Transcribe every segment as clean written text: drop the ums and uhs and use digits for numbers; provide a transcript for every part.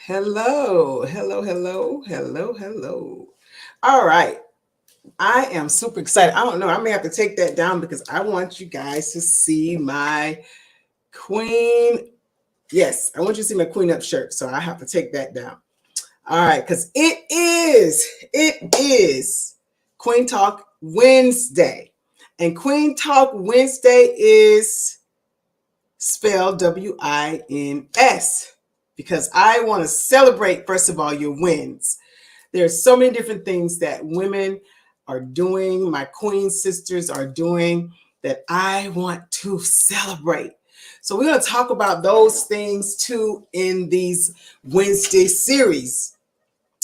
Hello, hello, hello, hello, hello. All right. I am super excited. I don't know. I may have to take that down because I want you guys to see my queen. Yes, I want you to see my queen up shirt. So I have to take that down. All right, because it is Queen Talk Wednesday. And Queen Talk Wednesday is spelled WINS because I want to celebrate, first of all, your wins. There's so many different things that women are doing, my queen sisters are doing that I want to celebrate. So we're going to talk about those things too in these Wednesday series.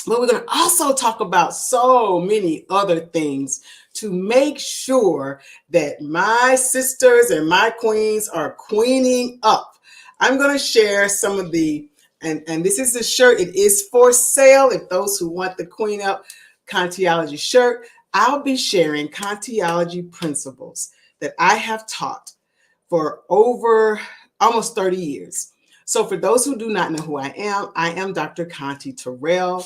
But we're going to also talk about so many other things to make sure that my sisters and my queens are queening up. I'm going to share some of and this is the shirt. It is for sale. If those who want the Queen Up Contiology shirt, I'll be sharing Contiology principles that I have taught for over almost 30 years. So for those who do not know who I am Dr. Conti Terrell,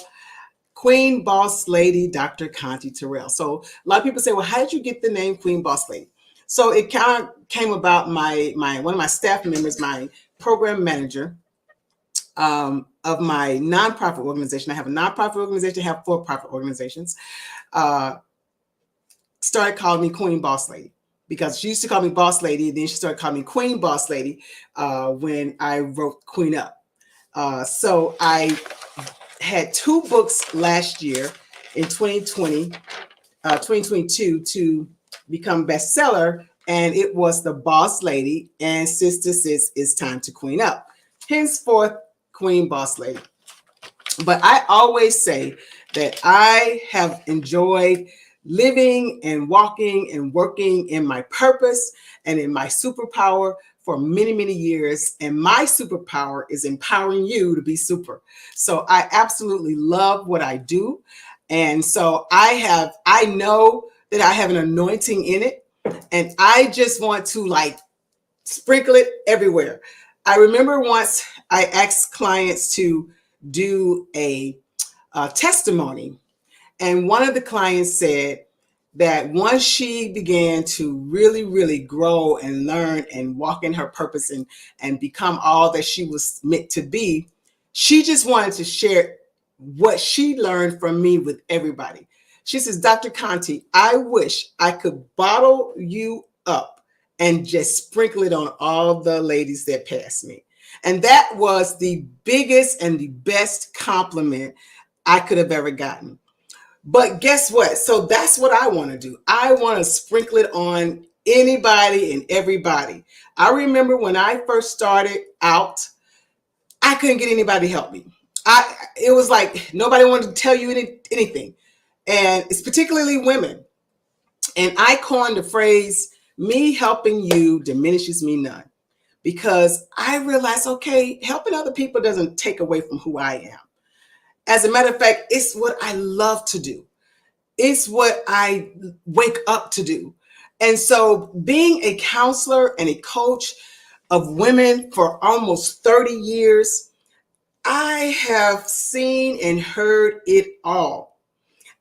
Queen Boss Lady, Dr. Conti Terrell. So a lot of people say, well, how did you get the name Queen Boss Lady? So it kind of came about my one of my staff members, my program manager of my nonprofit organization. I have a nonprofit organization, I have for-profit organizations. Started calling me Queen Boss Lady because she used to call me Boss Lady. Then she started calling me Queen Boss Lady when I wrote Queen Up. So I had 2 books last year in 2022 to become bestseller, and it was The Boss Lady and Sister Sis It's Time to Queen Up. Henceforth, Queen Boss Lady. But I always say that I have enjoyed living and walking and working in my purpose and in my superpower for many, many years. And my superpower is empowering you to be super. So I absolutely love what I do. And so I know that I have an anointing in it. And I just want to sprinkle it everywhere. I remember once I asked clients to do a testimony, and one of the clients said that once she began to really, really grow and learn and walk in her purpose and become all that she was meant to be, she just wanted to share what she learned from me with everybody. She says, Dr. Conti, I wish I could bottle you up and just sprinkle it on all the ladies that pass me. And that was the biggest and the best compliment I could have ever gotten. But guess what? So that's what I want to do. I want to sprinkle it on anybody and everybody. I remember when I first started out, I couldn't get anybody to help me. It was like nobody wanted to tell you anything. And it's particularly women. And I coined the phrase, me helping you diminishes me none. Because I realized, okay, helping other people doesn't take away from who I am. As a matter of fact, it's what I love to do. It's what I wake up to do. And so being a counselor and a coach of women for almost 30 years, I have seen and heard it all.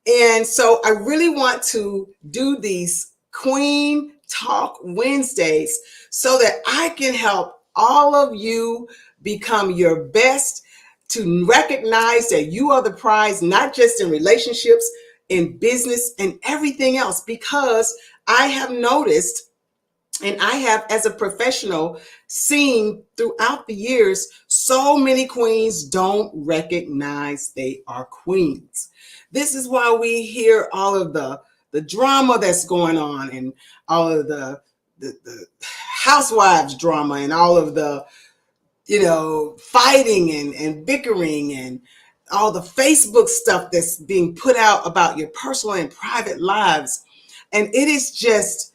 And so I really want to do these Queen Talk Wednesdays so that I can help all of you become your best, to recognize that you are the prize, not just in relationships, in business, and everything else. Because I have noticed, and I have as a professional seen throughout the years, so many queens don't recognize they are queens. This is why we hear all of the drama that's going on, and all of the housewives drama, and all of the fighting and bickering, and all the Facebook stuff that's being put out about your personal and private lives. And it just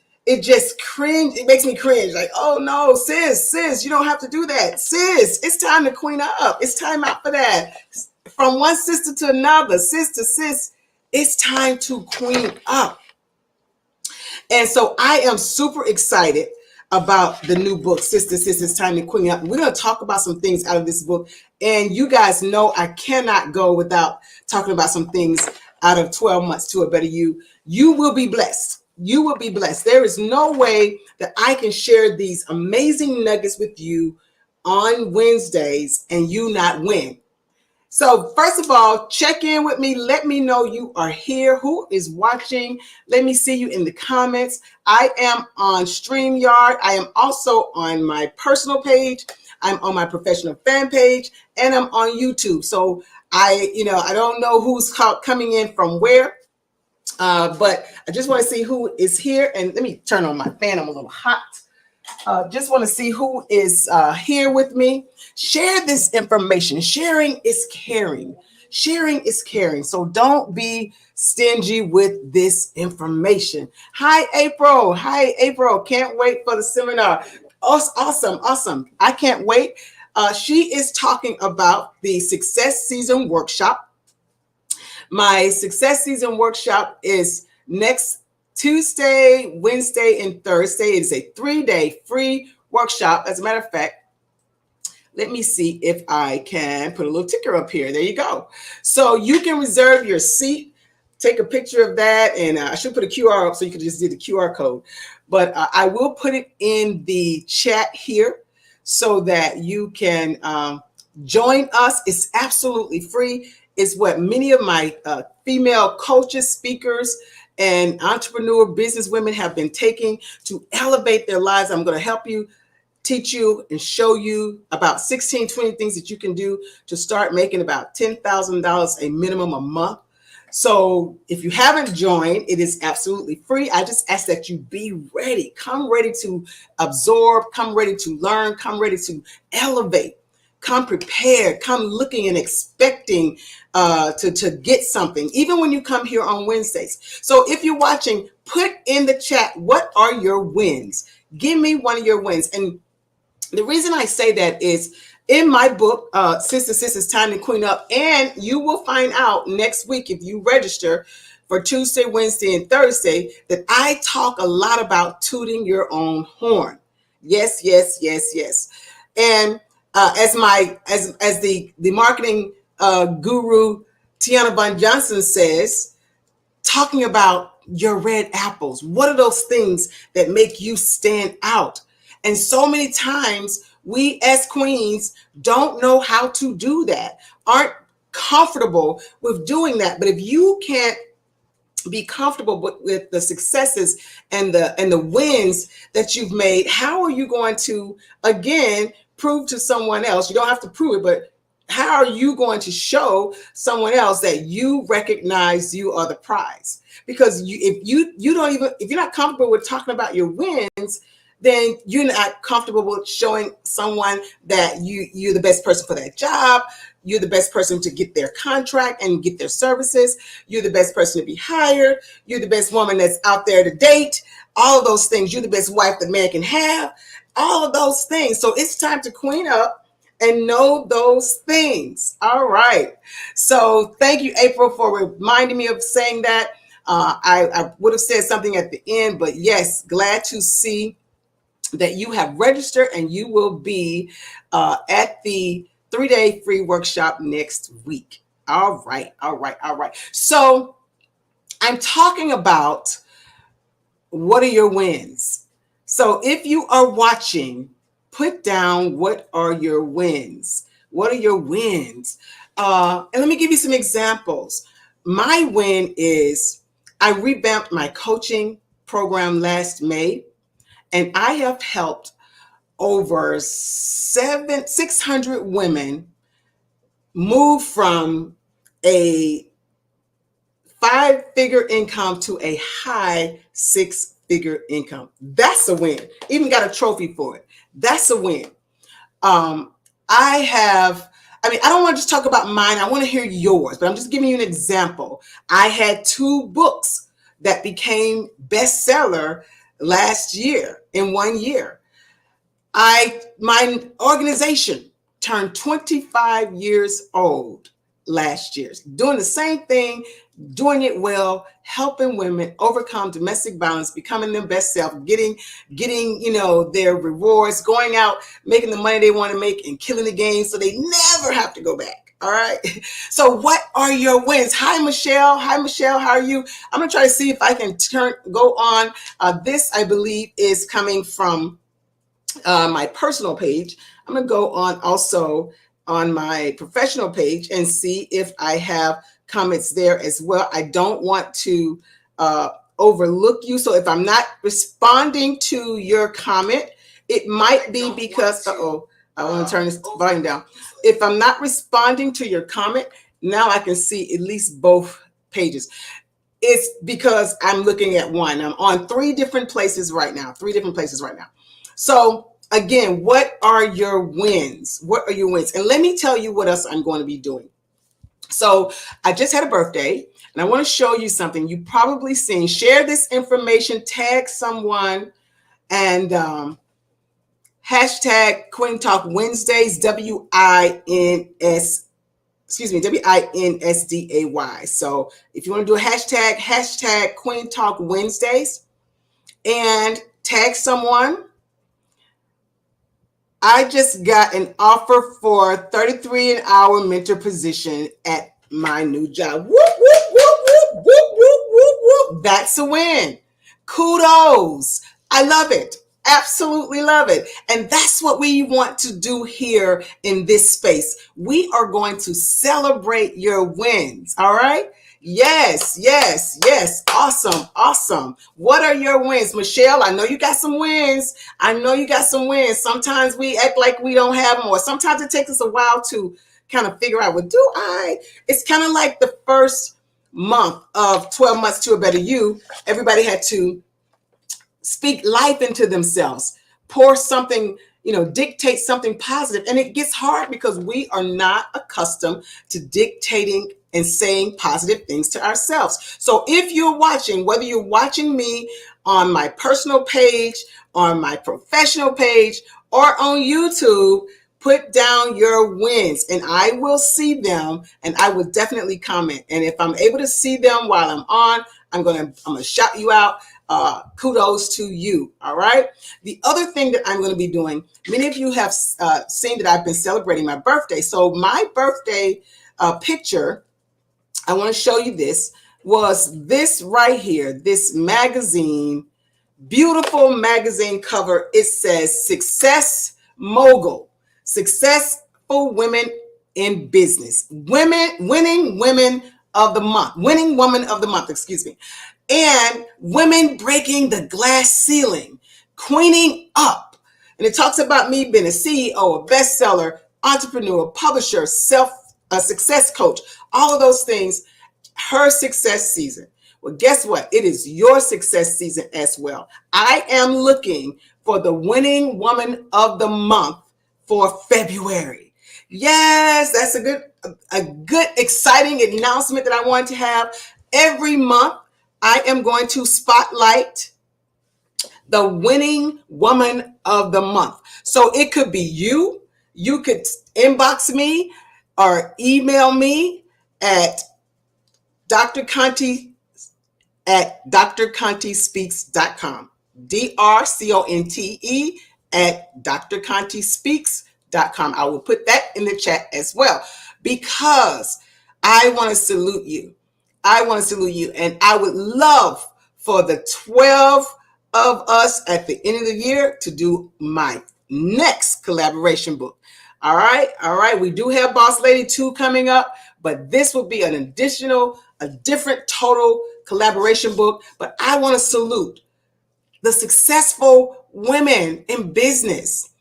cringe. It makes me cringe. Like, oh no, sis, you don't have to do that. Sis, it's time to queen up. It's time out for that. From one sister to another, sis to sis, it's time to queen up. And so I am super excited about the new book, Sister, It's Time to Queen Up. We're going to talk about some things out of this book. And you guys know I cannot go without talking about some things out of 12 Months to a Better You. You will be blessed. You will be blessed. There is no way that I can share these amazing nuggets with you on Wednesdays and you not win. So first of all, check in with me. Let me know you are here. Who is watching? Let me see you in the comments. I am on StreamYard. I am also on my personal page. I'm on my professional fan page, and I'm on YouTube. So I don't know who's coming in from where, but I just want to see who is here. And let me turn on my fan. I'm a little hot. Just want to see who is here with me. Share this information. Sharing is caring. Sharing is caring. So don't be stingy with this information. Hi, April. Hi, April. Can't wait for the seminar. Awesome. I can't wait. She is talking about the Success Season Workshop. My Success Season Workshop is next Tuesday, Wednesday, and Thursday. It is a 3-day free workshop. As a matter of fact, let me see if I can put a little ticker up here. There you go. So you can reserve your seat. Take a picture of that, and I should put a QR up so you can just do the QR code. But I will put it in the chat here so that you can join us. It's absolutely free. It's what many of my female coaches, speakers, and entrepreneur business women have been taking to elevate their lives. I'm going to help you, teach you, and show you about 16, 20 things that you can do to start making about $10,000 a minimum a month. So if you haven't joined, it is absolutely free. I just ask that you be ready. Come ready to absorb, come ready to learn, come ready to elevate. Come prepared, come looking and expecting to get something, even when you come here on Wednesdays. So if you're watching, put in the chat, what are your wins? Give me one of your wins. And the reason I say that is in my book, Sister, It's Time to Queen Up, and you will find out next week if you register for Tuesday, Wednesday, and Thursday that I talk a lot about tooting your own horn. Yes. And as the marketing guru Tiana Von Johnson says, talking about your red apples. What are those things that make you stand out? And so many times we as queens don't know how to do that, aren't comfortable with doing that. But if you can't be comfortable with the successes and the wins that you've made, how are you going to, again, prove to someone else? You don't have to prove it, but how are you going to show someone else that you recognize you are the prize? Because if you're not comfortable with talking about your wins, then you're not comfortable with showing someone that you're the best person for that job. You're the best person to get their contract and get their services. You're the best person to be hired. You're the best woman that's out there to date. All of those things. You're the best wife that man can have. All of those things. So it's time to queen up and know those things. All right. So thank you, April, for reminding me of saying that. I would have said something at the end, but yes, glad to see that you have registered and you will be at the 3-day free workshop next week. All right. So I'm talking about what are your wins. So if you are watching, put down what are your wins. What are your wins? And let me give you some examples. My win is I revamped my coaching program last May, and I have helped over 600 women move from a 5-figure income to a high 6-figure income. That's a win. Even got a trophy for it. That's a win. I don't want to just talk about mine. I want to hear yours, but I'm just giving you an example. I had 2 books that became bestseller last year in 1 year. My organization turned 25 years old last year. Doing the same thing, doing it well, helping women overcome domestic violence, becoming their best self, getting, their rewards, going out, making the money they want to make, and killing the game so they never have to go back. All right. So what are your wins? Hi, Michelle. Hi, Michelle. How are you? I'm going to try to see if I can go on. This, I believe, is coming from my personal page. I'm going to go on also on my professional page and see if I have comments there as well. I don't want to overlook you. So if I'm not responding to your comment, it might be because, I want to turn this volume down. If I'm not responding to your comment, now I can see at least both pages. It's because I'm looking at one. I'm on three different places right now. So again, what are your wins? What are your wins? And let me tell you what else I'm going to be doing. So I just had a birthday and I want to show you something you've probably seen. Share this information, tag someone, and hashtag QueenTalk WINSdays, WINSDAY. So if you want to do a hashtag QueenTalk WINSdays and tag someone. I just got an offer for 33 an hour mentor position at my new job. Whoop, whoop, whoop, whoop, whoop, whoop, whoop, whoop. That's a win. Kudos. I love it. Absolutely love it. And that's what we want to do here in this space. We are going to celebrate your wins. All right. Yes. Awesome. What are your wins? Michelle, I know you got some wins. Sometimes we act like we don't have them, or sometimes it takes us a while to kind of figure out, it's kind of like the first month of 12 months to a better you. Everybody had to speak life into themselves, pour something, dictate something positive. And it gets hard because we are not accustomed to dictating and saying positive things to ourselves. So if you're watching, whether you're watching me on my personal page, on my professional page, or on YouTube, put down your wins and I will see them and I will definitely comment. And if I'm able to see them while I'm on, I'm going to shout you out. Kudos to you. All right. The other thing that I'm going to be doing, many of you have seen that I've been celebrating my birthday. So my birthday picture, I want to show you this, was this right here, this magazine, beautiful magazine cover. It says Success Mogul, Successful Women in Business, Winning Women of the Month, Winning Woman of the Month, and Women Breaking the Glass Ceiling, Queening Up. And it talks about me being a CEO, a bestseller, entrepreneur, publisher, success coach, all of those things, her success season. Well, guess what? It is your success season as well. I am looking for the Winning Woman of the Month for February. Yes, that's a good, exciting announcement that I want to have. Every month, I am going to spotlight the Winning Woman of the Month. So it could be you. You could inbox me or email me at Dr. Conti at drcontespeaks.com. DRCONTE at drcontespeaks.com. I will put that in the chat as well because I want to salute you. And I would love for the 12 of us at the end of the year to do my next collaboration book. All right. We do have Boss Lady 2 coming up, but this will be a different total collaboration book. But I want to salute the successful women in business,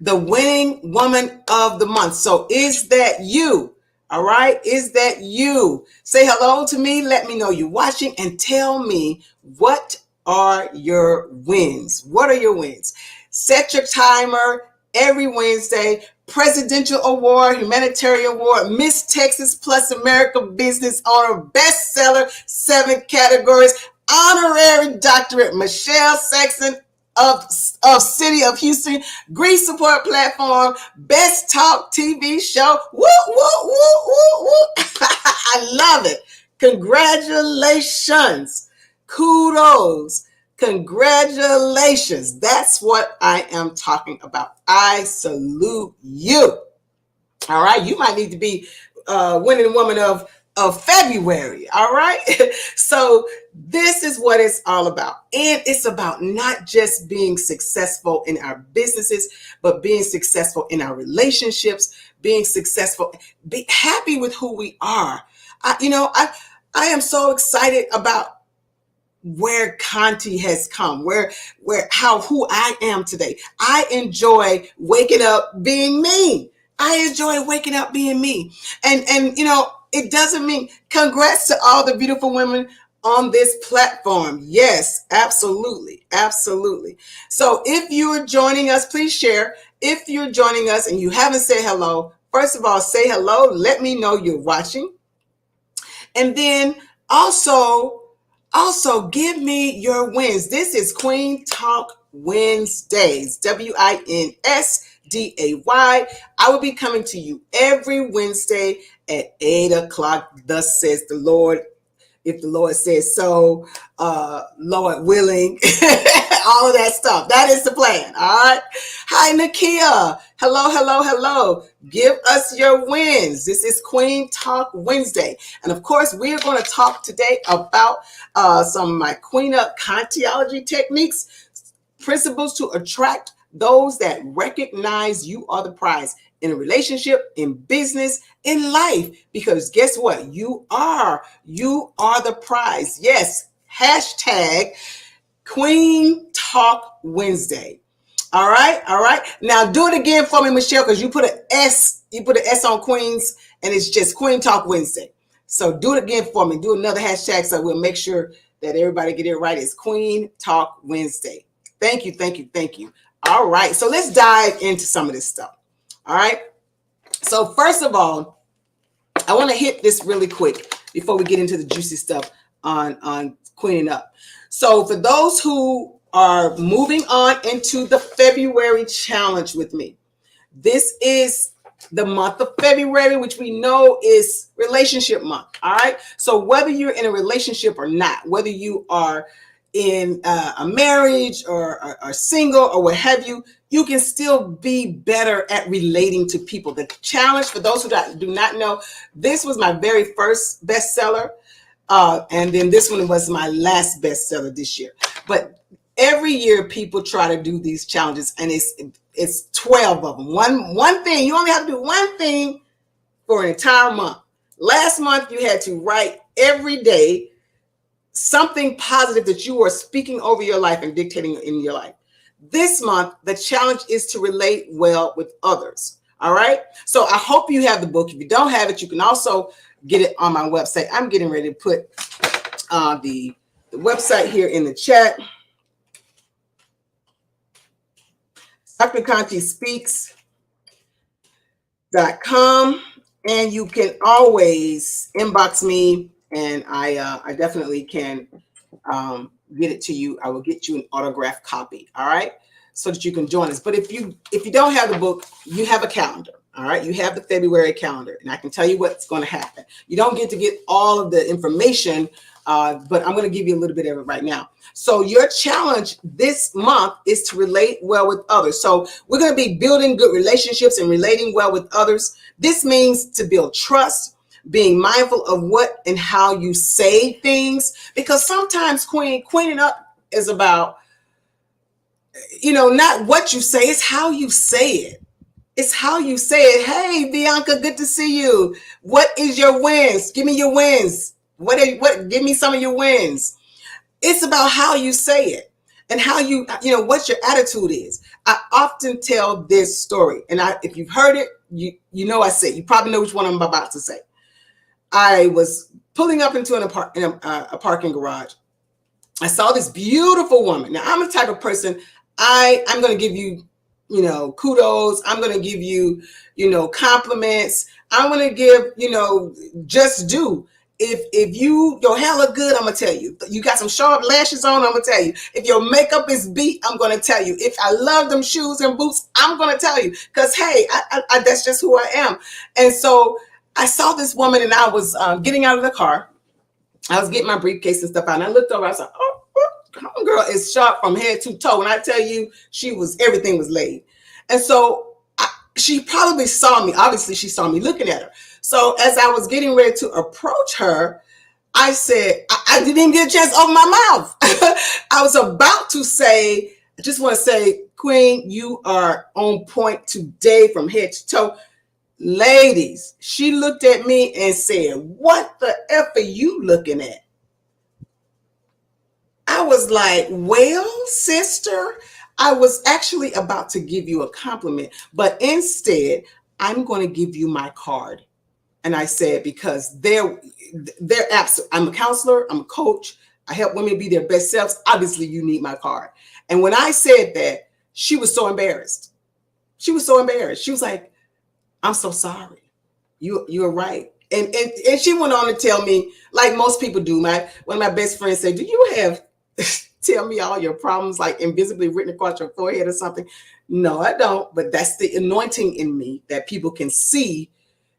the Winning Woman of the Month. So is that you? All right. Is that you? Say hello to me. Let me know you're watching and tell me, what are your wins? What are your wins? Set your timer every Wednesday. Presidential Award, Humanitarian Award, Miss Texas Plus America Business Owner, Bestseller, 7 categories, Honorary Doctorate, Michelle Saxon of City of Houston, Grief Support Platform, Best Talk TV Show. Woo, woo, woo, woo, woo. I love it. Congratulations. Kudos. Congratulations. That's what I am talking about. I salute you. All right. You might need to be winning woman of February. All right. So this is what it's all about. And it's about not just being successful in our businesses, but being successful in our relationships, being successful, be happy with who we are. I am so excited about where Conti has come, who I am today. I enjoy waking up being me. I enjoy waking up being me. And it doesn't mean congrats to all the beautiful women on this platform. Yes, absolutely. Absolutely. So if you're joining us, please share. If you're joining us and you haven't said hello, first of all, say hello. Let me know you're watching. And then also give me your wins. This is Queen Talk Wednesdays, WINSDAY. I will be coming to you every Wednesday at 8 o'clock. Thus says the Lord. If the Lord says so, Lord willing, all of that stuff. That is the plan. All right. Hi, Nakia. Hello. Give us your wins. This is Queen Talk Wednesday. And of course, we are going to talk today about some of my Queen Up Contiology techniques, principles to attract those that recognize you are the prize in a relationship, in business, in life. Because guess what? You are the prize. Yes. Hashtag Queen Talk Wednesday. All right. Now do it again for me, Michelle, because you put an S on Queens and it's just Queen Talk Wednesday. So do it again for me. Do another hashtag so we'll make sure that everybody get it right. It's Queen Talk Wednesday. Thank you. All right. So let's dive into some of this stuff. All right. So first of all, I want to hit this really quick before we get into the juicy stuff on queening up. So for those who are moving on into the February challenge with me, this is the month of February, which we know is relationship month. All right. So whether you're in a relationship or not, whether you are in a marriage or single or what have you, you can still be better at relating to people. The challenge, for those who do not know, this was my very first bestseller. And then this one was my last bestseller this year. But every year people try to do these challenges, and it's 12 of them. One thing, you only have to do one thing for an entire month. Last month, you had to write every day something positive that you are speaking over your life and dictating in your life. This month, the challenge is to relate well with others. All right. So I hope you have the book. If you don't have it, you can also get it on my website. I'm getting ready to put the website here in the chat. drcontespeaks.com. And you can always inbox me, and I definitely can get it to you. I will get you an autographed copy. All right. So that you can join us. But if you don't have the book, you have a calendar. All right. You have the February calendar, and I can tell you what's going to happen. You don't get to get all of the information, but I'm going to give you a little bit of it right now. So your challenge this month is to relate well with others. So we're going to be building good relationships and relating well with others. This means to build trust, being mindful of what and how you say things, because sometimes queening up is about, not what you say, it's how you say it. It's how you say it. Hey, Bianca, good to see you. What is your wins? Give me your wins. Give me some of your wins. It's about how you say it and how what your attitude is. I often tell this story, and if you've heard it, you probably know which one I'm about to say. I was pulling up into a parking garage. I saw this beautiful woman. Now, I'm the type of person, I'm going to give you, kudos. I'm going to give you, compliments. I'm going to give, just do. if your hair look good, I'm gonna tell you. You got some sharp lashes on, I'm gonna tell you. If your makeup is beat, I'm gonna tell you. If I love them shoes and boots, I'm gonna tell you. Cause hey, that's just who I am. And so I saw this woman, and I was getting out of the car. I was getting my briefcase and stuff out, and I looked over. I was like, oh, girl is sharp from head to toe. And I tell you, everything was laid. And so she probably saw me. Obviously, she saw me looking at her. So as I was getting ready to approach her, I said, I didn't even get a chance to open my mouth. I was about to say, I just want to say, Queen, you are on point today from head to toe. Ladies, she looked at me and said, what the F are you looking at? I was like, well, sister, I was actually about to give you a compliment, but instead, I'm going to give you my card. And I said, because they're absolute. I'm a counselor, I'm a coach, I help women be their best selves. Obviously, you need my card. And when I said that, she was so embarrassed. She was so embarrassed. She was like, I'm so sorry. You're right. And she went on to tell me, like most people do, one of my best friends said, do you have tell me all your problems like invisibly written across your forehead or something? No, I don't. But that's the anointing in me that people can see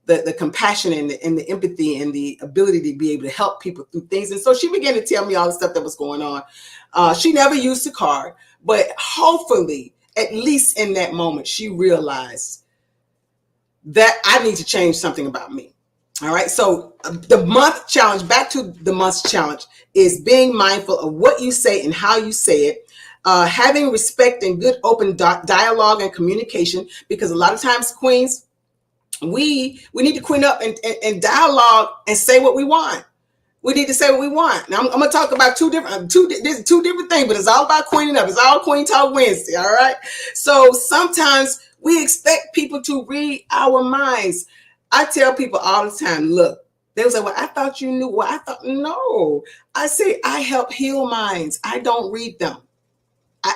the compassion and the empathy and the ability to be able to help people through things. And so she began to tell me all the stuff that was going on. She never used the card, but hopefully, at least in that moment, she realized that I need to change something about me. All right. So the month challenge, back to the month challenge, is being mindful of what you say and how you say it. Having respect and good open dialogue and communication, because a lot of times, queens, we need to queen up and dialogue and say what we want. We need to say what we want. Now I'm going to talk about two different things, but it's all about queening up. It's all Queen Talk Wednesday. All right. So sometimes we expect people to read our minds. I tell people all the time, look, they will say, well, I thought you knew. Well, I thought, no. I say I help heal minds. I don't read them.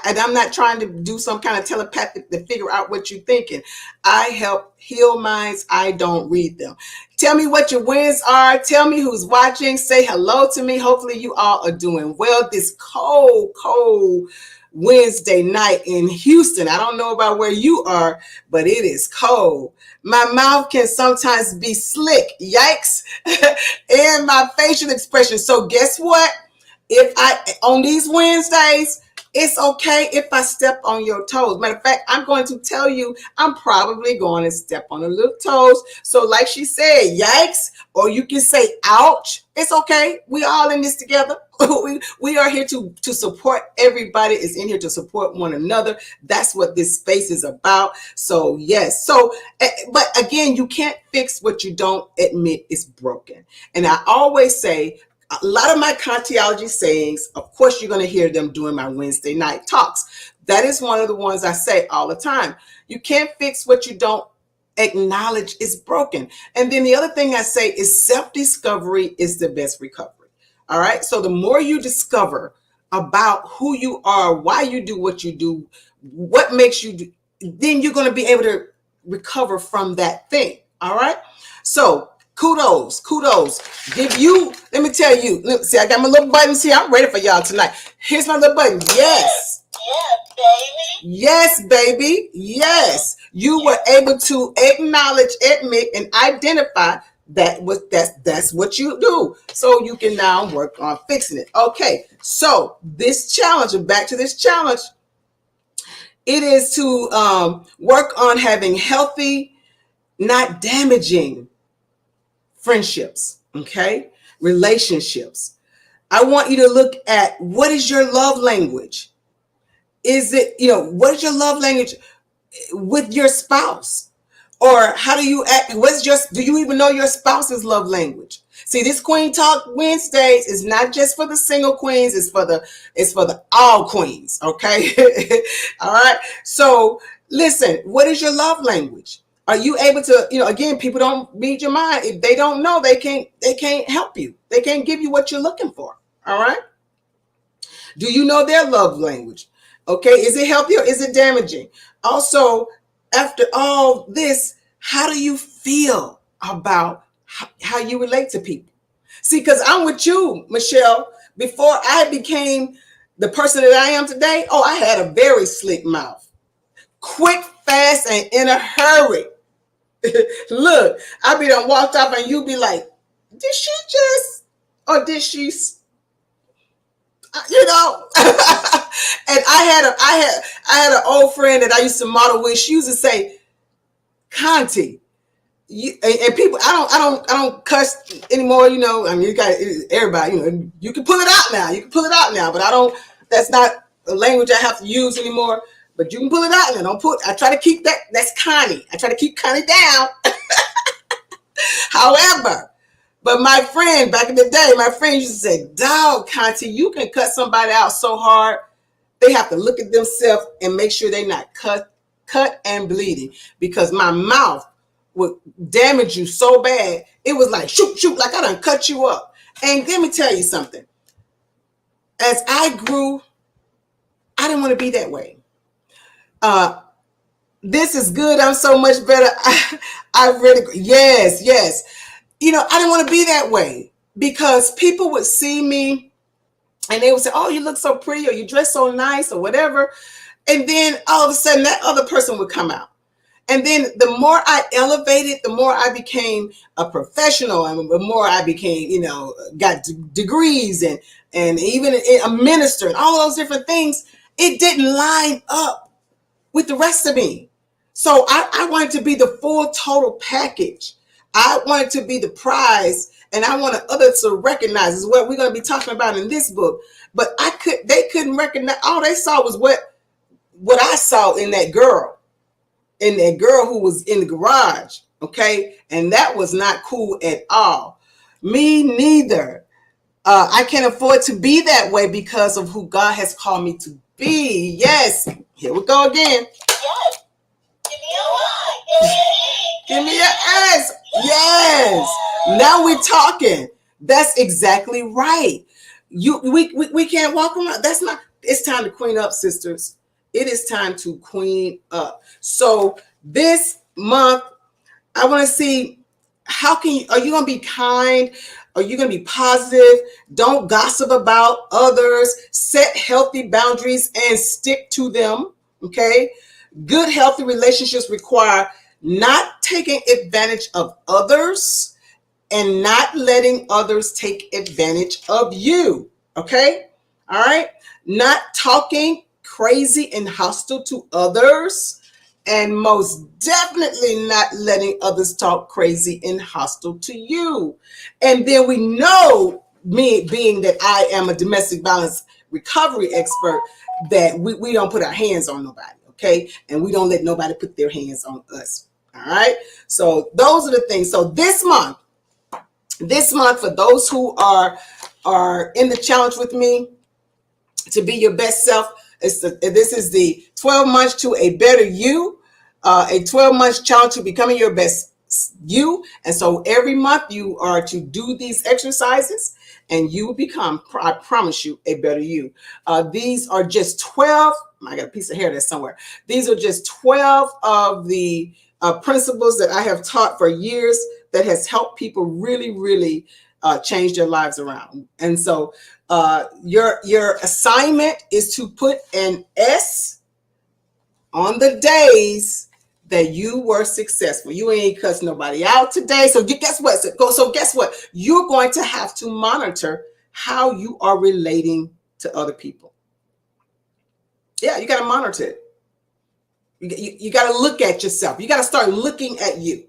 And I'm not trying to do some kind of telepathic to figure out what you're thinking. I help heal minds. I don't read them. Tell me what your wins are. Tell me who's watching. Say hello to me. Hopefully you all are doing well this cold Wednesday night in Houston. I don't know about where you are, but it is cold. My mouth can sometimes be slick. Yikes. And my facial expression. So guess what? On these Wednesdays, it's okay if I step on your toes. Matter of fact, I'm going to tell you, I'm probably going to step on a little toes. So like she said, yikes, or you can say, ouch. It's okay. We all in this together. we are here to support. Everybody is in here to support one another. That's what this space is about. So yes. But again, you can't fix what you don't admit is broken. And I always say, a lot of my cardiology sayings, of course, you're going to hear them during my Wednesday night talks. That is one of the ones I say all the time. You can't fix what you don't acknowledge is broken. And then the other thing I say is self-discovery is the best recovery. All right. So the more you discover about who you are, why you do what you do, what makes you do, then you're going to be able to recover from that thing. All right. So kudos. Let me tell you. See, I got my little buttons here. I'm ready for y'all tonight. Here's my little button. Yes. Yes, baby. Yes. You were able to acknowledge, admit, and identify that's what you do. So you can now work on fixing it. Okay. So this challenge, and back to this challenge, it is to work on having healthy, not damaging friendships, okay? Relationships. I want you to look at what is your love language? Is it, what is your love language with your spouse? Or how do you act? Do you even know your spouse's love language? See, this Queen Talk Wednesdays is not just for the single queens, it's for the all queens, okay? All right. So listen, what is your love language? Are you able to, again, people don't read your mind. If they don't know, they can't help you. They can't give you what you're looking for. All right. Do you know their love language? Okay. Is it healthy or is it damaging? Also, after all this, how do you feel about how you relate to people? See, because I'm with you, Michelle. Before I became the person that I am today, oh, I had a very slick mouth. Quick, fast, and in a hurry. Look, I be done walked off and you be like, did she just, or did she, you know? And I had an old friend that I used to model with. She used to say, Conti. And people, I don't cuss anymore. You know, I mean, you got everybody. You know, you can pull it out now. You can pull it out now, but I don't. That's not a language I have to use anymore. But you can pull it out now. Don't put. I try to keep that. That's Connie. I try to keep Connie down. However, but my friend back in the day, my friend used to say, "Dog, Conti, you can cut somebody out so hard, they have to look at themselves and make sure they're not cut and bleeding, because my mouth would damage you so bad. It was like shoot, like I done cut you up." And let me tell you something. As I grew, I didn't want to be that way. This is good. I'm so much better. I really, yes. You know, I didn't want to be that way because people would see me and they would say, "Oh, you look so pretty," or "You dress so nice," or whatever. And then all of a sudden that other person would come out. And then the more I elevated, the more I became a professional, and the more I became, you know, got degrees and even a minister and all of those different things. It didn't line up with the rest of me. So I wanted to be the full total package. I wanted to be the prize, and I wanted others to recognize, is what we're going to be talking about in this book. But they couldn't recognize. All they saw was what I saw in that girl. In that girl who was in the garage, okay? And that was not cool at all. Me neither. I can't afford to be that way because of who God has called me to be. Yes. Here we go again. Yes. Give me your ass. Yes. Now we're talking. That's exactly right. We can't walk around. That's not. It's time to queen up, sisters. It is time to queen up. So this month, I want to see are you going to be kind? Are you going to be positive? Don't gossip about others. Set healthy boundaries and stick to them. Okay. Good, healthy relationships require not taking advantage of others and not letting others take advantage of you. Okay. All right. Not talking crazy and hostile to others, and most definitely not letting others talk crazy and hostile to you. And then we know, me being that I am a domestic violence recovery expert, that we don't put our hands on nobody, okay? And we don't let nobody put their hands on us. All right. So those are the things. So this month, for those who are in the challenge with me to be your best self, this is the 12 months to a better you, a 12 months challenge to becoming your best you. And so every month you are to do these exercises and you will become, I promise you, a better you. These are just 12. I got a piece of hair there somewhere. These are just 12 of the principles that I have taught for years that has helped people really, really change their lives around. And so your assignment is to put an S on the days that you were successful. You ain't cussed nobody out today. So guess what? So guess what? You're going to have to monitor how you are relating to other people. Yeah, you got to monitor it. You got to look at yourself. You got to start looking at you.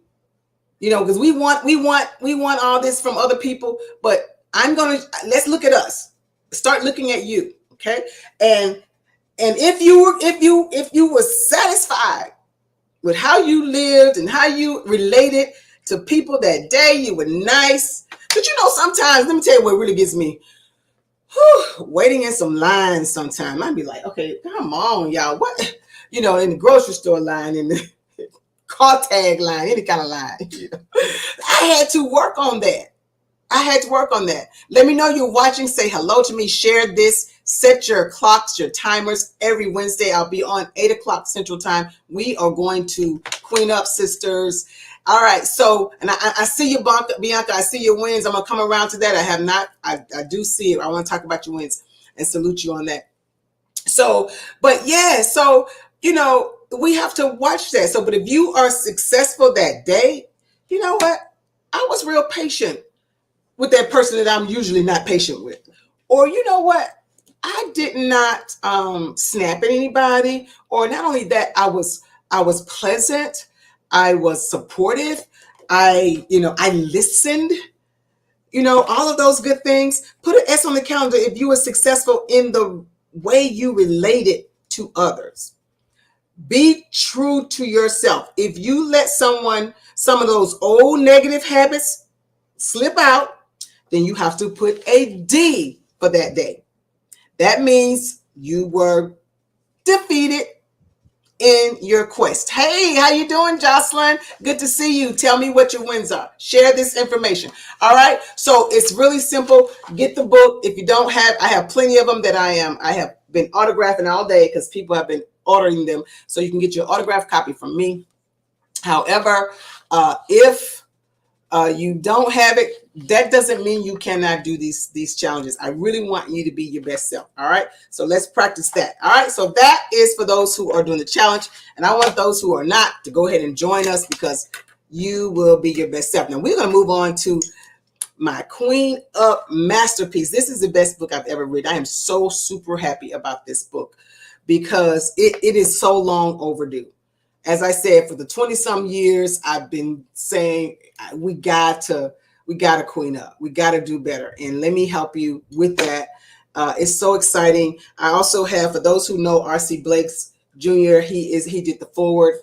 You know, because we want all this from other people, but let's look at us. Start looking at you, okay? And if you were satisfied with how you lived and how you related to people that day, you were nice. But you know, sometimes, let me tell you what really gets me. Waiting in some lines sometimes. I'd be like, okay, come on, y'all. What? You know, in the grocery store line, in the car tag line, any kind of line. You know? I had to work on that. Let me know you're watching. Say hello to me. Share this Set your clocks, your timers. Every Wednesday, I'll be on 8 o'clock Central Time. We are going to queen up, sisters. All right. So, and I see you, Bianca. I see your wins. I'm going to come around to that. I have not. I do see it. I want to talk about your wins and salute you on that. So, but yeah, so, we have to watch that. So, but if you are successful that day, you know what? I was real patient with that person that I'm usually not patient with. Or you know what? I did not snap at anybody. Or not only that, I was pleasant. I was supportive. I listened. All of those good things. Put an S on the calendar if you were successful in the way you related to others. Be true to yourself. If you let some of those old negative habits slip out, then you have to put a D for that day. That means you were defeated in your quest. Hey, how you doing, Jocelyn? Good to see you. Tell me what your wins are. Share this information. All right. So it's really simple. Get the book. If you don't have, I have plenty of them that I have been autographing all day because people have been ordering them. So you can get your autographed copy from me. However, if you don't have it, that doesn't mean you cannot do these challenges. I really want you to be your best self. All right. So let's practice that. All right. So that is for those who are doing the challenge. And I want those who are not to go ahead and join us because you will be your best self. Now we're going to move on to my Queen Up masterpiece. This is the best book I've ever read. I am so super happy about this book because it is so long overdue. As I said, for the 20-some years, I've been saying we got to queen up. We got to do better. And let me help you with that. It's so exciting. I also have, for those who know R.C. Blakes Jr., he did the foreword.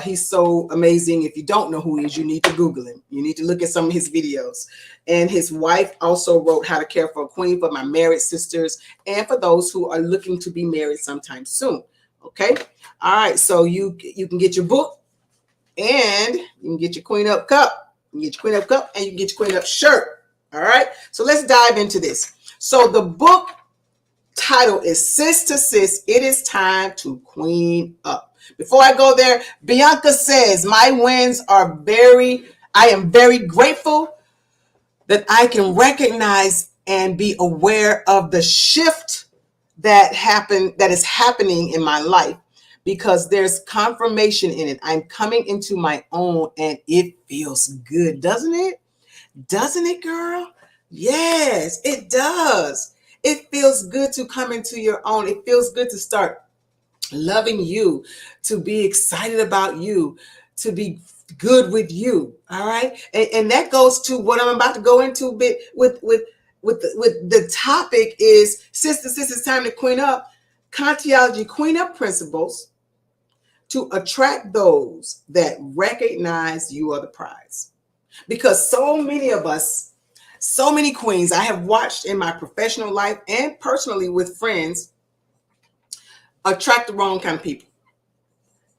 He's so amazing. If you don't know who he is, you need to Google him. You need to look at some of his videos. And his wife also wrote How to Care for a Queen for my married sisters and for those who are looking to be married sometime soon. Okay. All right. So you can get your book and you can get your Queen Up cup. You can get your Queen Up cup and you can get your Queen Up shirt. All right. So let's dive into this. So the book title is Sis to Sis. It is time to queen up. Before I go there, Bianca says, my wins are I am very grateful that I can recognize and be aware of the shift that is happening in my life because there's confirmation in it. I'm coming into my own and it feels good, doesn't it? Doesn't it, girl? Yes, it does. It feels good to come into your own. It feels good to start loving you, to be excited about you, to be good with you. All right. And that goes to what I'm about to go into with the topic is Sis, it's time to queen up. Kantiology queen up principles to attract those that recognize you are the prize. Because so many of us, so many queens I have watched in my professional life and personally with friends attract the wrong kind of people.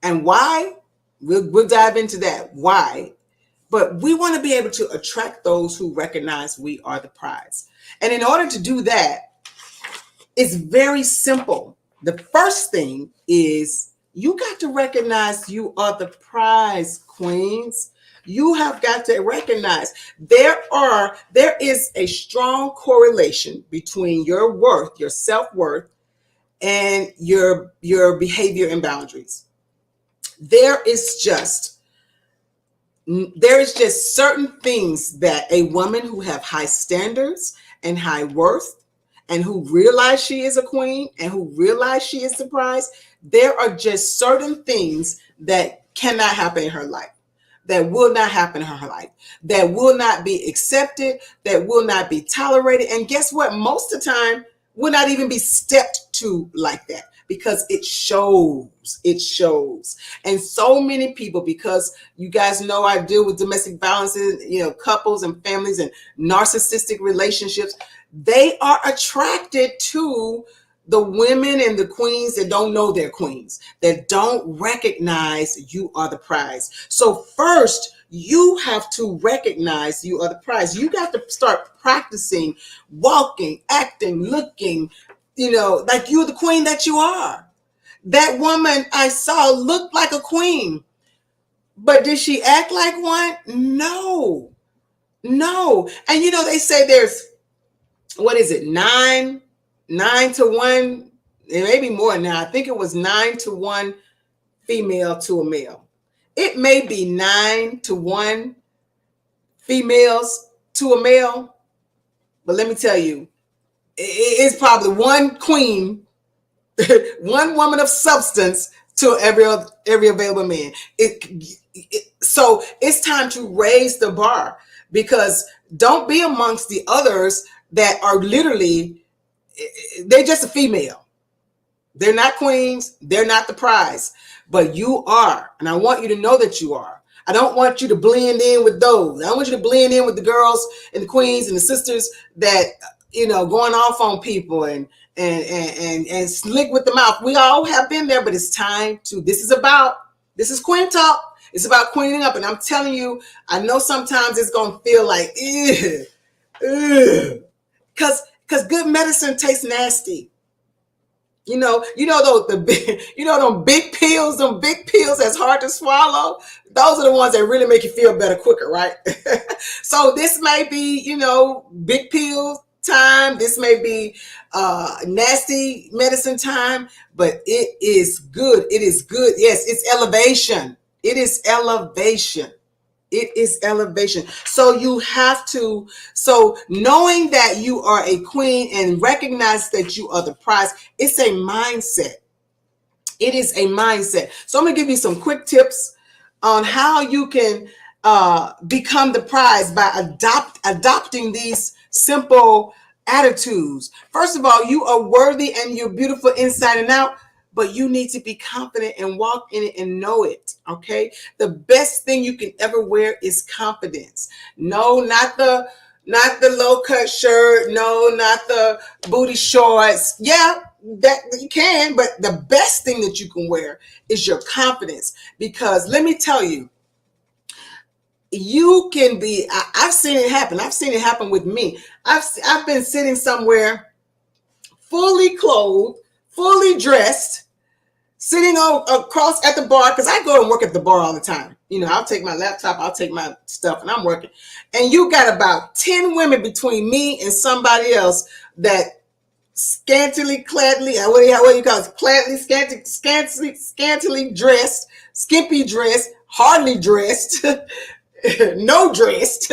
And why? We'll dive into that. Why? But we want to be able to attract those who recognize we are the prize. And in order to do that, it's very simple. The first thing is you got to recognize you are the prize, queens. You have got to recognize there is a strong correlation between your worth, your self-worth, and your behavior and boundaries. There is just certain things that a woman who have high standards and high worth and who realize she is a queen and who realize she is the prize, there are just certain things that cannot happen in her life, that will not happen in her life, that will not be accepted, that will not be tolerated. And guess what? Most of the time, will not even be stepped to like that because it shows. It shows. And so many people, because you guys know I deal with domestic violence, couples and families and narcissistic relationships, they are attracted to the women and the queens that don't know they're queens, that don't recognize you are the prize. So first, you have to recognize you are the prize. You got to start practicing walking, acting, looking, like you're the queen that you are. That woman I saw looked like a queen, but did she act like one? No. And they say there's, what is it, 9 to 1, it may be more now. I think it was 9 to 1 female to a male. It may be 9 to 1 females to a male, but let me tell you, it's probably one queen, one woman of substance to every available man. So it's time to raise the bar, because don't be amongst the others that are literally, they're just a female. They're not queens. They're not the prize, but you are. And I want you to know that you are. I don't want you to blend in with those. I don't want you to blend in with the girls and the queens and the sisters that, going off on people and slick with the mouth. We all have been there, but it's time to, this is Queen Talk. It's about queening up. And I'm telling you, I know sometimes it's going to feel like, because good medicine tastes nasty. Them big pills that's hard to swallow. Those are the ones that really make you feel better quicker, right? So this may be, big pill time. This may be nasty medicine time, but it is good. It is good. Yes, it's elevation. It is elevation. It is elevation. So you have to, knowing that you are a queen and recognize that you are the prize, it's a mindset. It is a mindset. So I'm going to give you some quick tips on how you can become the prize by adopting these simple attitudes. First of all, you are worthy and you're beautiful inside and out, but you need to be confident and walk in it and know it. Okay. The best thing you can ever wear is confidence. No, not the low cut shirt. No, not the booty shorts. Yeah, that you can, but the best thing that you can wear is your confidence, because let me tell you, you can be, I've seen it happen. I've seen it happen with me. I've been sitting somewhere fully clothed, fully dressed, sitting across at the bar, because I go and work at the bar all the time. I'll take my laptop, I'll take my stuff, and I'm working. And you got about 10 women between me and somebody else that scantily, claddly, what do you call it? Scantily dressed, skimpy dressed, hardly dressed, no dressed.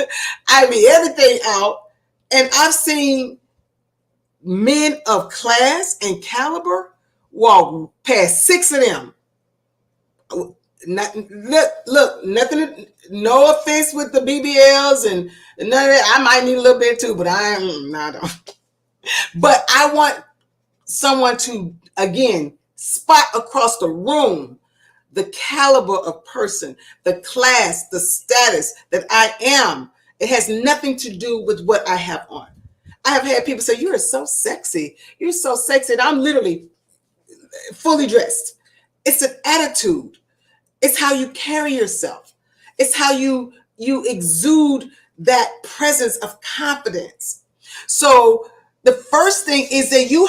I mean, everything out. And I've seen men of class and caliber walk past 6 of them. Look, nothing, no offense with the BBLs and none of that. I might need a little bit too, but I don't. But I want someone to, again, spot across the room the caliber of person, the class, the status that I am. It has nothing to do with what I have on. I have had people say, "You are so sexy. You're so sexy." And I'm literally fully dressed. It's an attitude. It's how you carry yourself. It's how you exude that presence of confidence. So the first thing is that you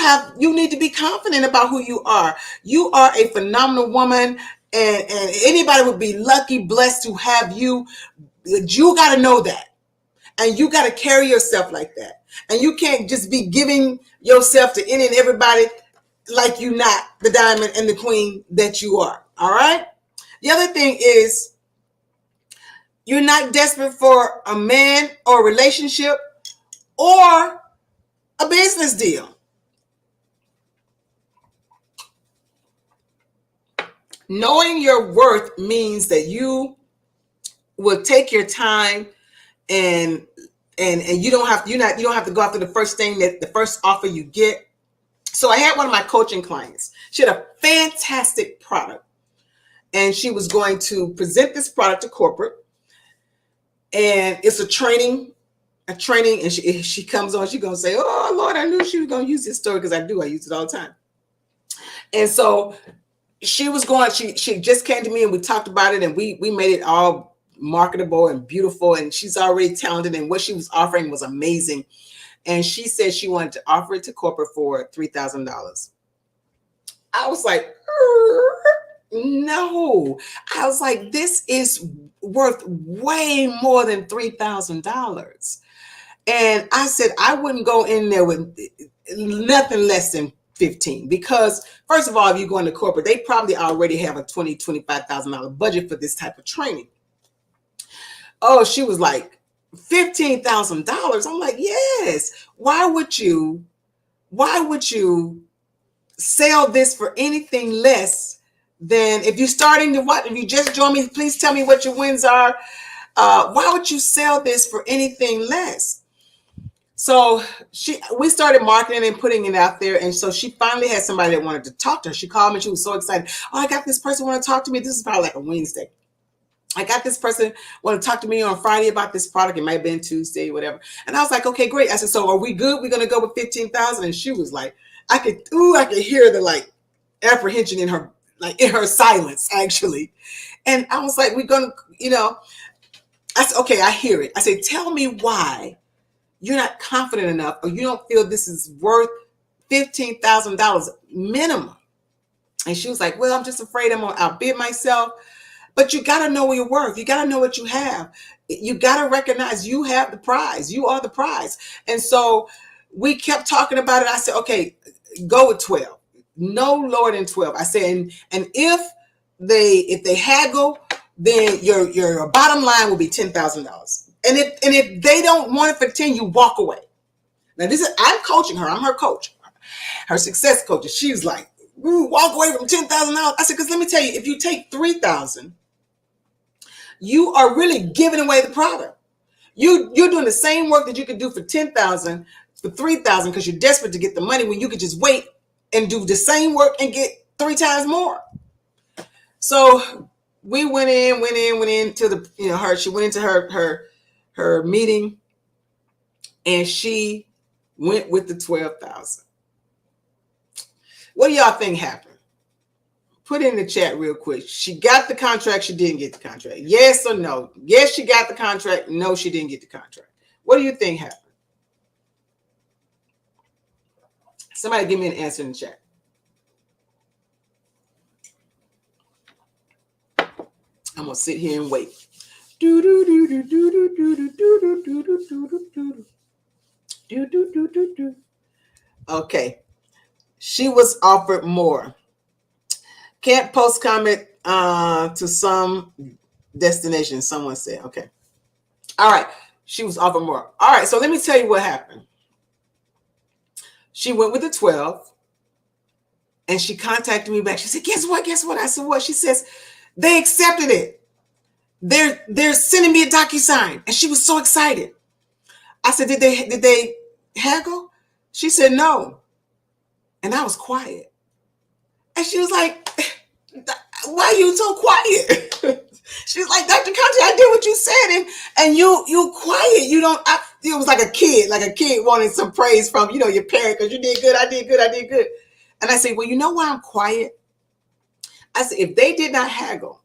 need to be confident about who you are. You are a phenomenal woman, and anybody would be lucky, blessed to have you. You got to know that. And you got to carry yourself like that. And you can't just be giving yourself to any and everybody like you're not the diamond and the queen that you are. All right. The other thing is, you're not desperate for a man or a relationship or a business deal. Knowing your worth means that you will take your time and you don't have to go after the first thing, that the first offer you get. So I had one of my coaching clients. She had a fantastic product, and she was going to present this product to corporate. And it's a training, and she comes on, she's going to say, "Oh Lord, I knew she was going to use this story," because I use it all the time. And so she just came to me and we talked about it, and we made it all marketable and beautiful, and she's already talented, and what she was offering was amazing. and she said she wanted to offer it to corporate for $3,000. I was like, no. I was like, this is worth way more than $3,000. And I said, I wouldn't go in there with nothing less than 15, because first of all, if you go into corporate, they probably already have a $25,000 budget for this type of training. Oh, she was like, $15,000. I'm like, yes. Why would you sell this for anything less than, if you're starting to what, if you just joined me, please tell me what your wins are. Why would you sell this for anything less? So we started marketing and putting it out there. And so she finally had somebody that wanted to talk to her. She called me. She was so excited. Oh, I got this person want to talk to me. This is probably like a Wednesday. I got this person want to talk to me on Friday about this product. It might have been Tuesday, whatever. And I was like, okay, great. I said, so are we good? We're going to go with 15,000. And she was like, I could hear the like apprehension in her silence, actually. And I was like, we're going to, I said, okay, I hear it. I said, tell me why you're not confident enough, or you don't feel this is worth $15,000 minimum. And she was like, well, I'm just afraid I'm going to outbid myself. But you got to know your worth. You got to know what you have. You got to recognize you have the prize. You are the prize. And so we kept talking about it. I said, okay, go with 12. No lower than 12. I said, and if they haggle, then your bottom line will be $10,000. And if they don't want it for 10, you walk away. Now I'm coaching her. I'm her coach, her success coach. She's like, walk away from $10,000. I said, because let me tell you, if you take $3,000, you are really giving away the product. You're doing the same work that you could do for $10,000 for $3,000 because you're desperate to get the money, when you could just wait and do the same work and get 3 times more. So we went into the, she went into her meeting, and she went with the 12,000. What do y'all think happened? Put it in the chat real quick. She got the contract. She didn't get the contract. Yes or no? Yes, she got the contract. No, she didn't get the contract. What do you think happened? Somebody give me an answer in the chat. I'm going to sit here and wait. Okay. She was offered more. Can't post comment to some destination, someone said. Okay. All right. She was offered more. All right. So let me tell you what happened. She went with the 12, and she contacted me back. She said, guess what? I said, what? She says, they accepted it. They're sending me a DocuSign. And she was so excited. I said, did they haggle? She said, no. And I was quiet. And she was like, why are you so quiet? She's like, Dr. Conte, I did what you said. And you quiet. You don't, it was like a kid wanting some praise from, your parent, because you did good. I did good. And I said, well, you know why I'm quiet? I said, if they did not haggle,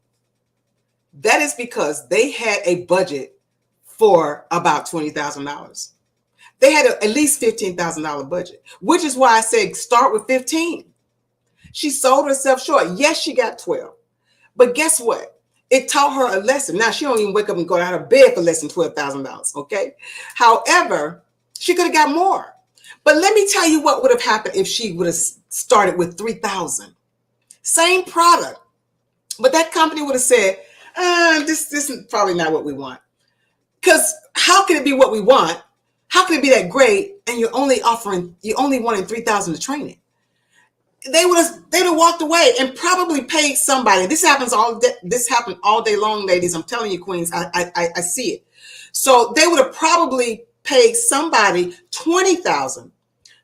that is because they had a budget for about $20,000. They had at least $15,000 budget, which is why I said start with 15. She sold herself short. Yes, she got 12. But guess what? It taught her a lesson. Now, she don't even wake up and go out of bed for less than $12,000, okay? However, she could have got more. But let me tell you what would have happened if she would have started with $3,000. Same product. But that company would have said, this is probably not what we want. Because how can it be what we want? How can it be that great and you're only wanting $3,000 to train it? They'd have walked away and probably paid somebody. This happens this happened all day long, ladies. I'm telling you, queens, I see it. So they would have probably paid somebody $20,000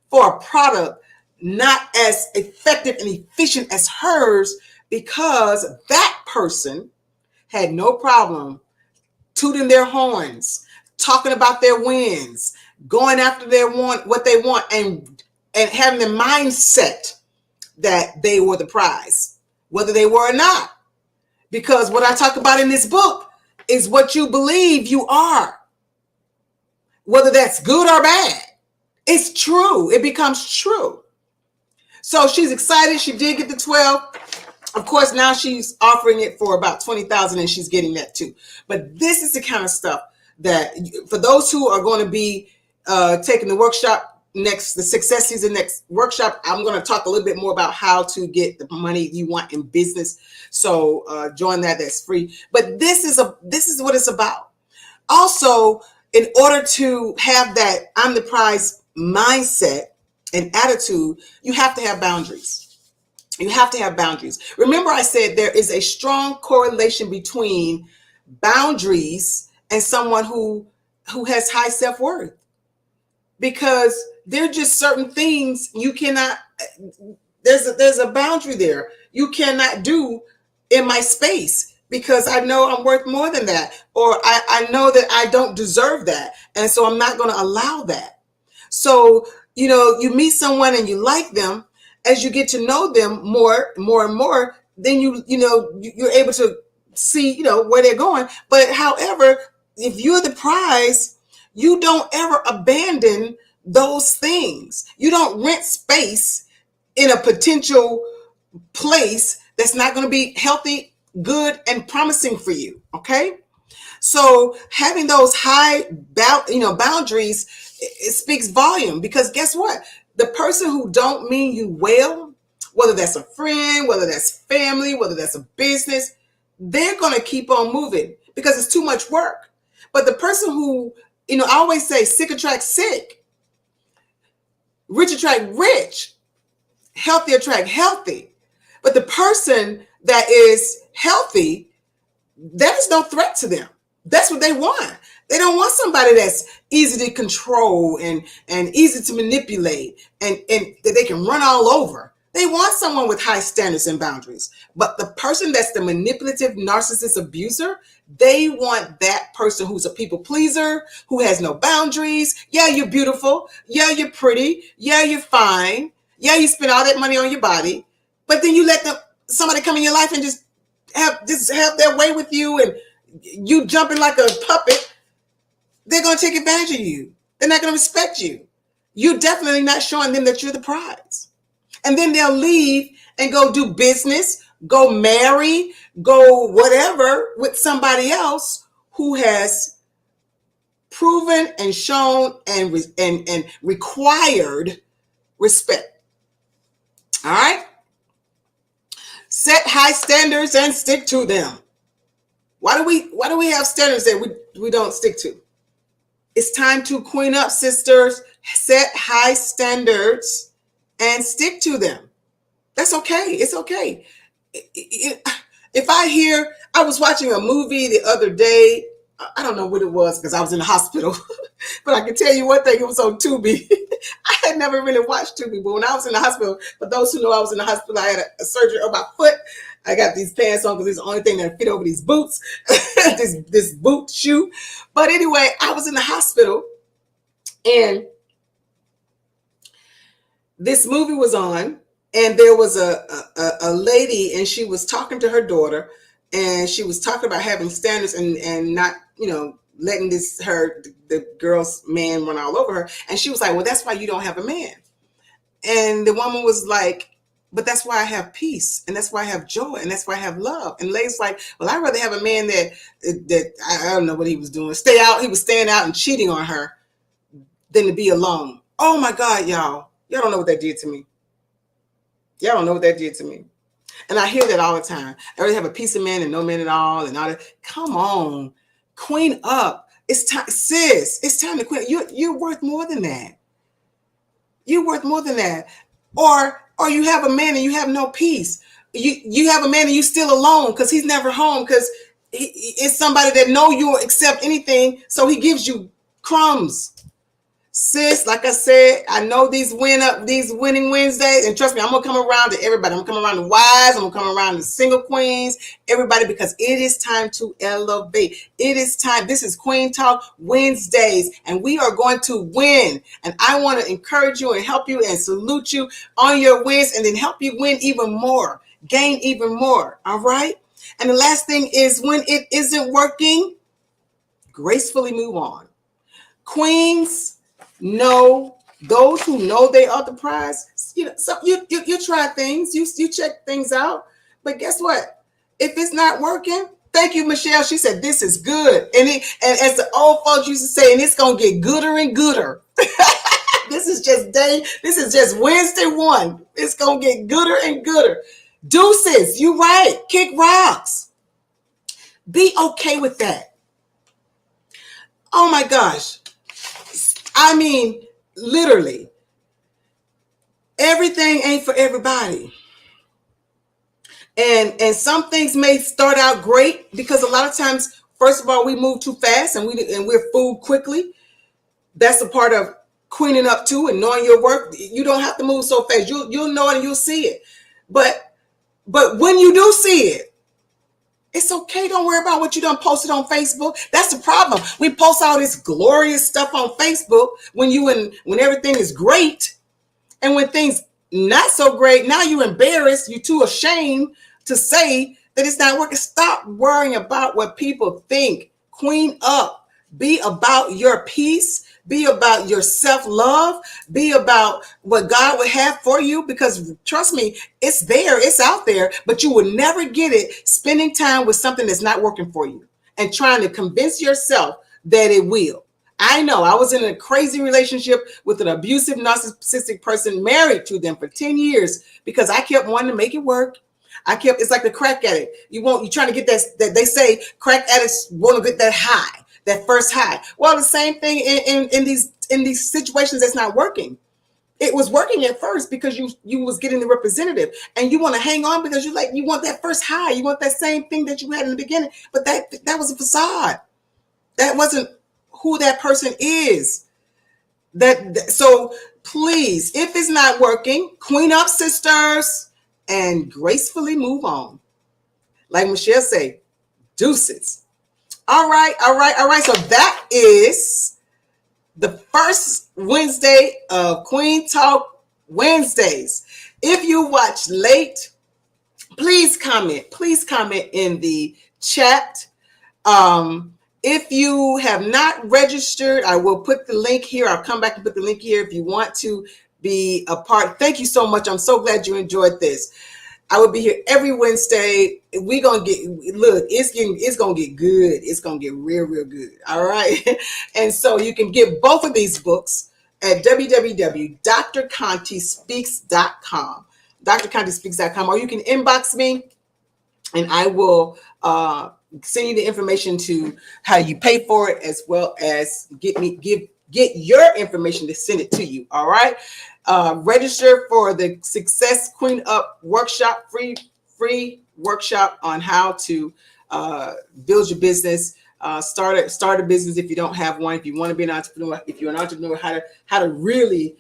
for a product not as effective and efficient as hers, because that person had no problem tooting their horns, talking about their wins, going after what they want, and having the mindset that they were the prize, whether they were or not. Because what I talk about in this book is what you believe you are, whether that's good or bad. It's true. It becomes true. So she's excited. She did get the 12. Of course, now she's offering it for about 20,000 and she's getting that too. But this is the kind of stuff that for those who are going to be taking the workshop next, the Success Season next workshop, I'm going to talk a little bit more about how to get the money you want in business. So join that. That's free. But this is what it's about. Also, in order to have that I'm the prize mindset and attitude, you have to have boundaries. You have to have boundaries. Remember, I said there is a strong correlation between boundaries and someone who has high self-worth, because there are just certain things you cannot, there's a boundary there. You cannot do in my space because I know I'm worth more than that, or I know that I don't deserve that. And so I'm not going to allow that. So, you meet someone and you like them. As you get to know them more and more, then you're able to see, where they're going. But however, if you're the prize, you don't ever abandon those things. You don't rent space in a potential place that's not going to be healthy, good, and promising for you. Okay. So having those high boundaries, it speaks volume, because guess what? The person who don't mean you well, whether that's a friend, whether that's family, whether that's a business, they're going to keep on moving because it's too much work. But the person who, I always say sick attract sick, rich attract rich, healthy attract healthy. But the person that is healthy, that is no threat to them. That's what they want. They don't want somebody that's easy to control and easy to manipulate and that they can run all over. They want someone with high standards and boundaries. But the person that's the manipulative narcissist abuser, they want that person who's a people pleaser, who has no boundaries. Yeah, you're beautiful. Yeah, you're pretty. Yeah, you're fine. Yeah, you spend all that money on your body. But then you let somebody come in your life and just have their way with you, and you jumping like a puppet. They're going to take advantage of you. They're not going to respect you. You're definitely not showing them that you're the prize. And then they'll leave and go do business, go marry, go whatever with somebody else who has proven and shown and required respect. All right? Set high standards and stick to them. Why do we have standards that we don't stick to? It's time to queen up, sisters. Set high standards and stick to them. That's okay. It's okay. If I was watching a movie the other day. I don't know what it was because I was in the hospital, but I can tell you one thing, it was on Tubi. I had never really watched Tubi, but when I was in the hospital, for those who know I was in the hospital, I had a surgery on my foot. I got these pants on because it's the only thing that fit over these boots, this boot shoe. But anyway, I was in the hospital and this movie was on, and there was a lady, and she was talking to her daughter, and she was talking about having standards and not, letting the girl's man run all over her. And she was like, well, that's why you don't have a man. And the woman was like, but that's why I have peace, and that's why I have joy, and that's why I have love. And the lady's like, well, I'd rather have a man that I don't know what he was doing. He was staying out and cheating on her than to be alone. Oh my God, y'all. Y'all don't know what that did to me. Y'all don't know what that did to me. And I hear that all the time. I already have a piece of man and no man at all and all that. Come on, queen up. It's time, sis. It's time to queen. You're worth more than that. You're worth more than that. Or you have a man and you have no peace. You have a man and you still alone because he's never home, because it's somebody that know you'll accept anything, so he gives you crumbs. Sis, like I said, I know these winning Wednesdays, and trust me, I'm gonna come around to everybody. I'm gonna come around to wives, I'm gonna come around to single queens, everybody, because it is time to elevate. It is time. This is Queen Talk Wednesdays, and we are going to win. And I want to encourage you and help you and salute you on your wins, and then help you win even more, gain even more. All right. And the last thing is, when it isn't working, gracefully move on. Queens know those who know they are the prize, so you try things, you check things out, but guess what? If it's not working, thank you, Michelle. She said this is good, and as the old folks used to say, and it's gonna get gooder and gooder. This is just Wednesday one. It's gonna get gooder and gooder. Deuces, you right. Kick rocks. Be okay with that. Oh my gosh. I mean, literally, everything ain't for everybody. And some things may start out great because a lot of times, first of all, we move too fast and we're fooled quickly. That's a part of queening up too and knowing your work. You don't have to move so fast. You'll know it and you'll see it. But when you do see it, it's okay. Don't worry about what you done posted on Facebook. That's the problem. We post all this glorious stuff on Facebook when everything is great, and when things not so great, now you're embarrassed. You're too ashamed to say that it's not working. Stop worrying about what people think. Queen up. Be about your peace. Be about your self-love. Be about what God would have for you, because trust me, it's there, it's out there, but you will never get it spending time with something that's not working for you and trying to convince yourself that it will. I know I was in a crazy relationship with an abusive, narcissistic person, married to them for 10 years because I kept wanting to make it work. It's like the crack addict. You're trying to get that they say crack addicts want to get that high. That first high. Well, the same thing in these situations that's not working. It was working at first because you was getting the representative, and you want to hang on because you want that first high. You want that same thing that you had in the beginning, but that was a facade. That wasn't who that person is. So please, if it's not working, queen up, sisters, and gracefully move on. Like Michelle say, deuces. All right. So that is the first Wednesday of Queen Talk Wednesdays. If you watch late, please comment in the chat. If you have not registered, I will put the link here. I'll come back and put the link here if you want to be a part. Thank you so much. I'm so glad you enjoyed this. I will be here every Wednesday. It's gonna get good. It's gonna get real good. All right. And so you can get both of these books at www.drcontespeaks.com, drcontespeaks.com, or you can inbox me and I will send you the information to how you pay for it, as well as get your information to send it to you. All right. Register for the Success Queen Up workshop, free workshop on how to build your business, start a business if you don't have one. If you want to be an entrepreneur, if you're an entrepreneur, how to really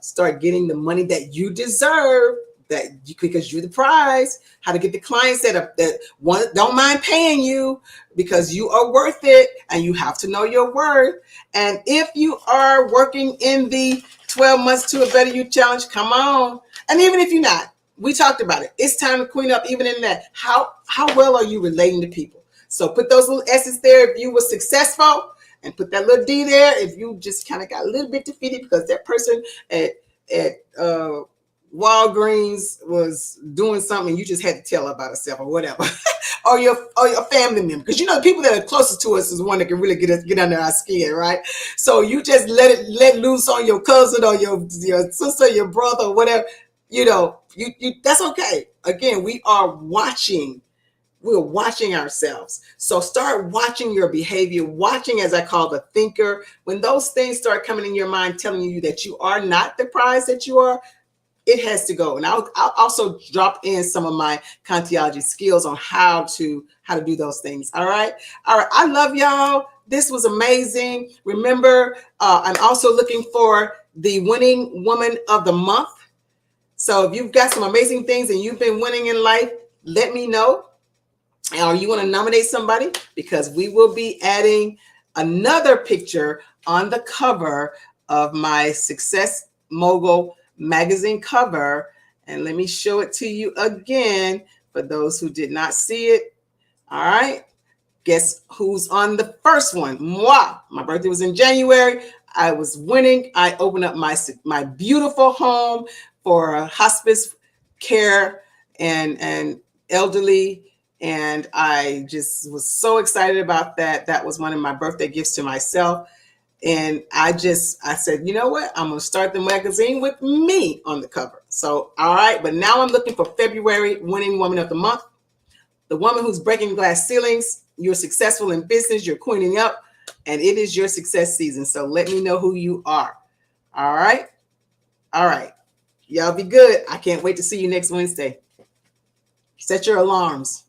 start getting the money that you deserve, because you're the prize. How to get the clients that don't mind paying you because you are worth it, and you have to know your worth. And if you are working in the 12 months to a better you challenge, come on. And even if you're not, we talked about it. It's time to queen up even in that. How well are you relating to people? So put those little S's there if you were successful, and put that little D there if you just kind of got a little bit defeated because that person at Walgreens was doing something you just had to tell about herself or whatever, or your family member, because the people that are closest to us is the one that can really get under our skin, right? So you just let loose on your cousin or your sister, your brother, or whatever. You that's okay. Again, we're watching ourselves. So start watching your behavior, watching, as I call the thinker. When those things start coming in your mind, telling you that you are not the prize that you are, it has to go. And I'll also drop in some of my Contiology skills on how to do those things. All right. I love y'all. This was amazing. Remember, I'm also looking for the winning woman of the month. So if you've got some amazing things and you've been winning in life, let me know. Or you want to nominate somebody, because we will be adding another picture on the cover of my Success Mogul magazine cover. And let me show it to you again for those who did not see it. All right. Guess who's on the first one? Moi. My birthday was in January. I was winning. I opened up my beautiful home for hospice care and elderly. And I just was so excited about that. That was one of my birthday gifts to myself. And I said, you know what? I'm going to start the magazine with me on the cover. So, all right. But now I'm looking for February winning woman of the month. The woman who's breaking glass ceilings. You're successful in business. You're queening up. And it is your success season. So let me know who you are. All right. All right. Y'all be good. I can't wait to see you next Wednesday. Set your alarms.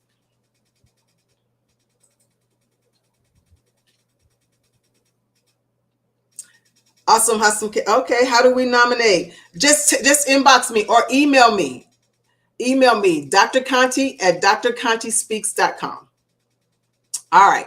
Awesome. Okay. How do we nominate? Just inbox me or email me. Email me, drconti@drcontyspeaks.com. All right.